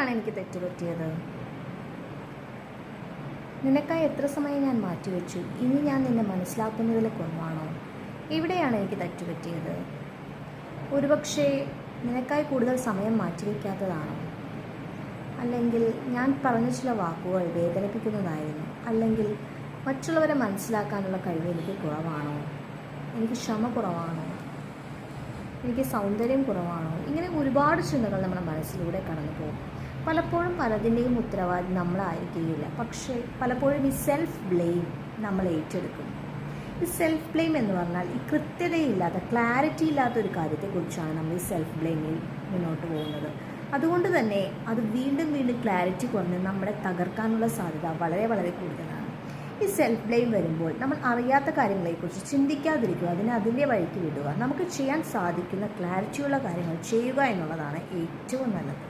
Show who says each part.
Speaker 1: എവിടെയാണ് എനിക്ക് തെറ്റുപറ്റിയത്? നിനക്കായി എത്ര സമയം ഞാൻ മാറ്റിവെച്ചു. ഇനി ഞാൻ നിന്നെ മനസ്സിലാക്കുന്നതിൽ കുറവാണോ? എവിടെയാണ് എനിക്ക് തെറ്റുപറ്റിയത്? ഒരുപക്ഷെ നിനക്കായി കൂടുതൽ സമയം മാറ്റിവെക്കാത്തതാണോ? അല്ലെങ്കിൽ ഞാൻ പറഞ്ഞ ചില വാക്കുകൾ വേദനിപ്പിക്കുന്നതായിരുന്നു? അല്ലെങ്കിൽ മറ്റുള്ളവരെ മനസ്സിലാക്കാനുള്ള കഴിവ് എനിക്ക് കുറവാണോ? എനിക്ക് ക്ഷമ കുറവാണോ? എനിക്ക് സൗന്ദര്യം കുറവാണോ? ഇങ്ങനെ ഒരുപാട് ചിന്തകൾ നമ്മുടെ മനസ്സിലൂടെ കടന്നു പോകും. പലപ്പോഴും പലതിൻ്റെയും ഉത്തരവാദി നമ്മളായിരിക്കുകയില്ല, പക്ഷേ പലപ്പോഴും ഈ സെൽഫ് ബ്ലെയിം നമ്മൾ ഏറ്റെടുക്കും. ഈ സെൽഫ് ബ്ലെയിം എന്ന് പറഞ്ഞാൽ ഈ കൃത്യതയില്ലാത്ത, ക്ലാരിറ്റി ഇല്ലാത്ത ഒരു കാര്യത്തെക്കുറിച്ചാണ് നമ്മൾ ഈ സെൽഫ് ബ്ലെയിമിൽ മുന്നോട്ട് പോകുന്നത്. അതുകൊണ്ട് തന്നെ അത് വീണ്ടും വീണ്ടും ക്ലാരിറ്റി കുറഞ്ഞ് നമ്മളെ തകർക്കാനുള്ള സാധ്യത വളരെ വളരെ കൂടുതലാണ്. ഈ സെൽഫ് ബ്ലെയിം വരുമ്പോൾ നമ്മൾ അറിയാത്ത കാര്യങ്ങളെക്കുറിച്ച് ചിന്തിക്കാതിരിക്കുക, അതിൻ്റെ വഴിക്ക് വിടുക. നമുക്ക് ചെയ്യാൻ സാധിക്കുന്ന ക്ലാരിറ്റിയുള്ള കാര്യങ്ങൾ ചെയ്യുക എന്നുള്ളതാണ് ഏറ്റവും നല്ലത്.